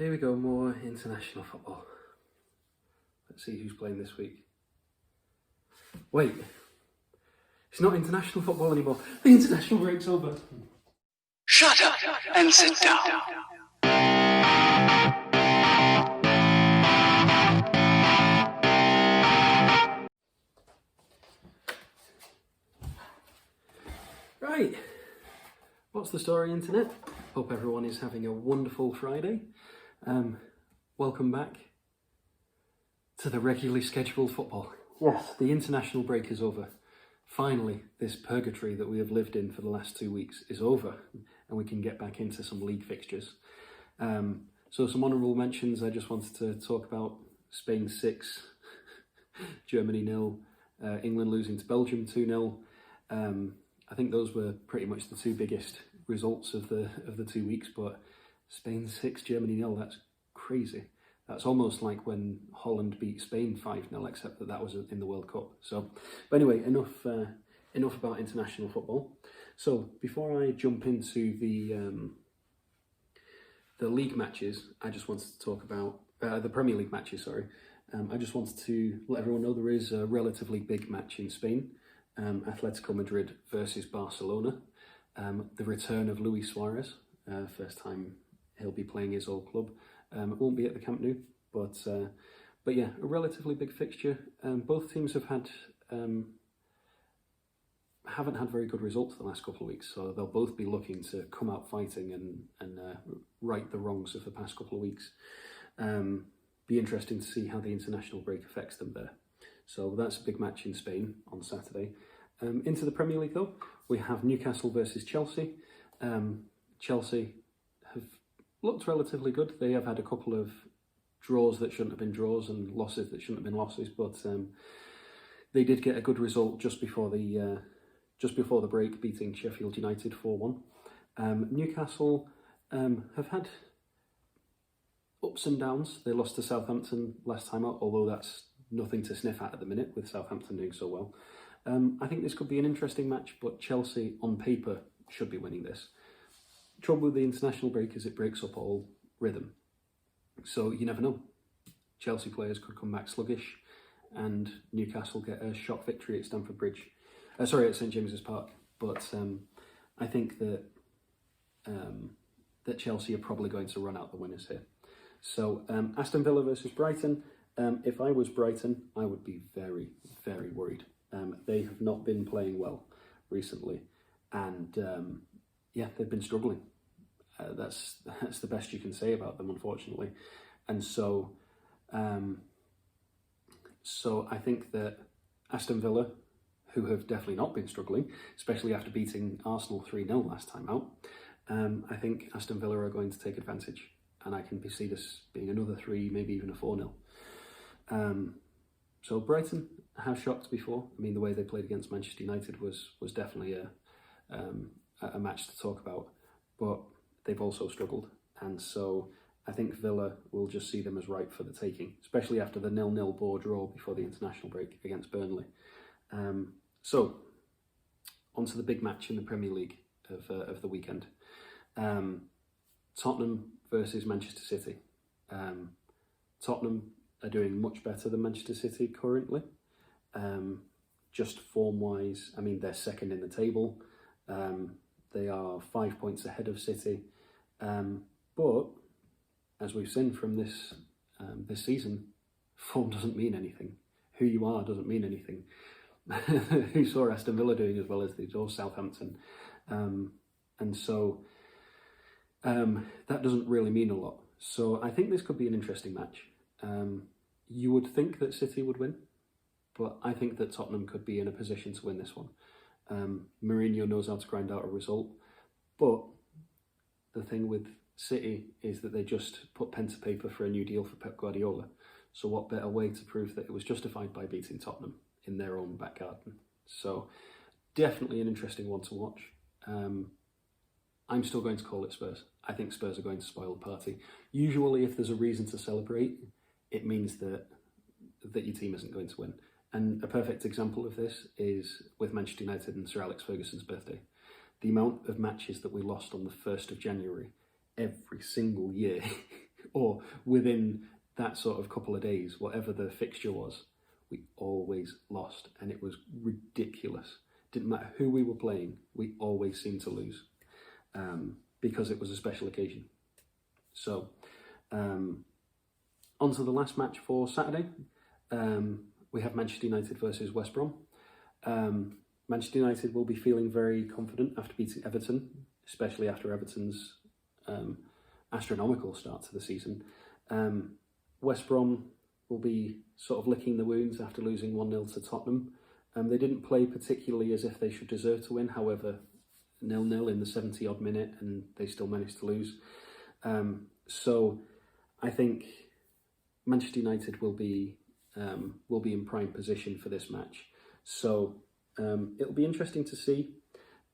here we go, more international football. Let's see who's playing this week. Wait, it's not international football anymore. The international break's over. Shut up and sit down. Right, what's the story, internet? Hope everyone is having a wonderful Friday. Welcome back to the regularly scheduled football. Yes, the international break is over. Finally, this purgatory that we have lived in for the last 2 weeks is over, and we can get back into some league fixtures. So some honourable mentions. I just wanted to talk about Spain 6, Germany 0, England losing to Belgium 2-0. I think those were pretty much the two biggest results of the 2 weeks, but Spain 6, Germany 0, that's crazy. That's almost like when Holland beat Spain 5-0, except that was in the World Cup. So, but anyway, enough about international football. So before I jump into the league matches, I just wanted to talk about the Premier League matches. Sorry, I just wanted to let everyone know there is a relatively big match in Spain. Atletico Madrid versus Barcelona. The return of Luis Suarez, first time he'll be playing his old club. It won't be at the Camp Nou, but yeah, a relatively big fixture. Both teams haven't had very good results the last couple of weeks, so they'll both be looking to come out fighting and right the wrongs of the past couple of weeks. Be interesting to see how the international break affects them there. So that's a big match in Spain on Saturday. Into the Premier League though, we have Newcastle versus Chelsea. Chelsea have looked relatively good. They have had a couple of draws that shouldn't have been draws and losses that shouldn't have been losses, but they did get a good result just before the break, beating Sheffield United 4-1. Newcastle have had ups and downs. They lost to Southampton last time out, although that's nothing to sniff at the minute with Southampton doing so well. I think this could be an interesting match, but Chelsea on paper should be winning this. Trouble with the international break is it breaks up all rhythm. So you never know. Chelsea players could come back sluggish and Newcastle get a shock victory at Stamford Bridge. At St James's Park. But I think that Chelsea are probably going to run out the winners here. So Aston Villa versus Brighton. If I was Brighton, I would be very, very worried. They have not been playing well recently, and yeah, they've been struggling. That's the best you can say about them, unfortunately. And so I think that Aston Villa, who have definitely not been struggling, especially after beating Arsenal 3-0 last time out, I think Aston Villa are going to take advantage, and I can see this being another 3, maybe even a 4-0. So Brighton have shocked before. I mean, the way they played against Manchester United was definitely a match to talk about, but they've also struggled, and so I think Villa will just see them as ripe for the taking, especially after the 0-0 draw before the international break against Burnley. So onto the big match in the Premier League of the weekend. Tottenham versus Manchester City. Tottenham are doing much better than Manchester City currently. Just form-wise, I mean, they're second in the table. They are 5 points ahead of City. But as we've seen from this season, form doesn't mean anything. Who you are doesn't mean anything. Who saw Aston Villa doing as well as they saw Southampton? And so that doesn't really mean a lot. So I think this could be an interesting match. You would think that City would win, but I think that Tottenham could be in a position to win this one. Mourinho knows how to grind out a result, but the thing with City is that they just put pen to paper for a new deal for Pep Guardiola. So what better way to prove that it was justified by beating Tottenham in their own back garden? So definitely an interesting one to watch. I'm still going to call it Spurs. I think Spurs are going to spoil the party. Usually if there's a reason to celebrate, it means that your team isn't going to win. And a perfect example of this is with Manchester United and Sir Alex Ferguson's birthday. The amount of matches that we lost on the 1st of January every single year or within that sort of couple of days, whatever the fixture was, we always lost, and it was ridiculous. Didn't matter who we were playing, we always seemed to lose, because it was a special occasion. So, on to the last match for Saturday. We have Manchester United versus West Brom. Manchester United will be feeling very confident after beating Everton, especially after Everton's astronomical start to the season. West Brom will be sort of licking the wounds after losing 1-0 to Tottenham. They didn't play particularly as if they should deserve to win, however, 0-0 in the 70-odd minute, and they still managed to lose. So I think Manchester United will be in prime position for this match. So it'll be interesting to see,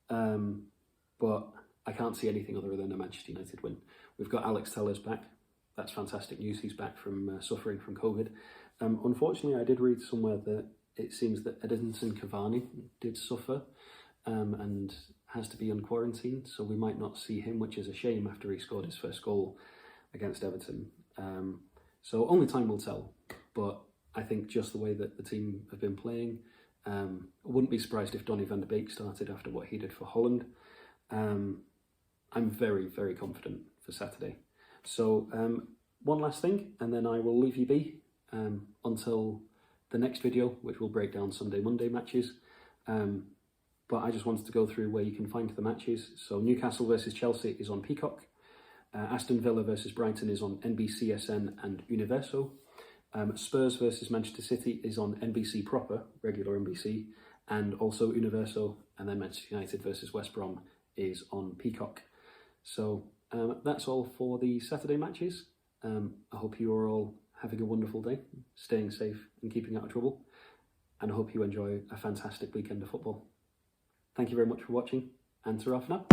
but I can't see anything other than a Manchester United win. We've got Alex Telles back. That's fantastic news. He's back from suffering from COVID. Unfortunately, I did read somewhere that it seems that Edinson Cavani did suffer and has to be quarantined, so we might not see him, which is a shame after he scored his first goal against Everton. So only time will tell, but I think just the way that the team have been playing, I wouldn't be surprised if Donny van de Beek started after what he did for Holland. I'm very, very confident for Saturday. So one last thing, and then I will leave you be until the next video, which will break down Sunday, Monday matches. But I just wanted to go through where you can find the matches. So Newcastle versus Chelsea is on Peacock. Aston Villa versus Brighton is on NBCSN and Universo. Spurs versus Manchester City is on NBC proper, regular NBC, and also Universo. And then Manchester United versus West Brom is on Peacock. So that's all for the Saturday matches. I hope you are all having a wonderful day, staying safe and keeping out of trouble. And I hope you enjoy a fantastic weekend of football. Thank you very much for watching, and ta-ra for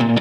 now.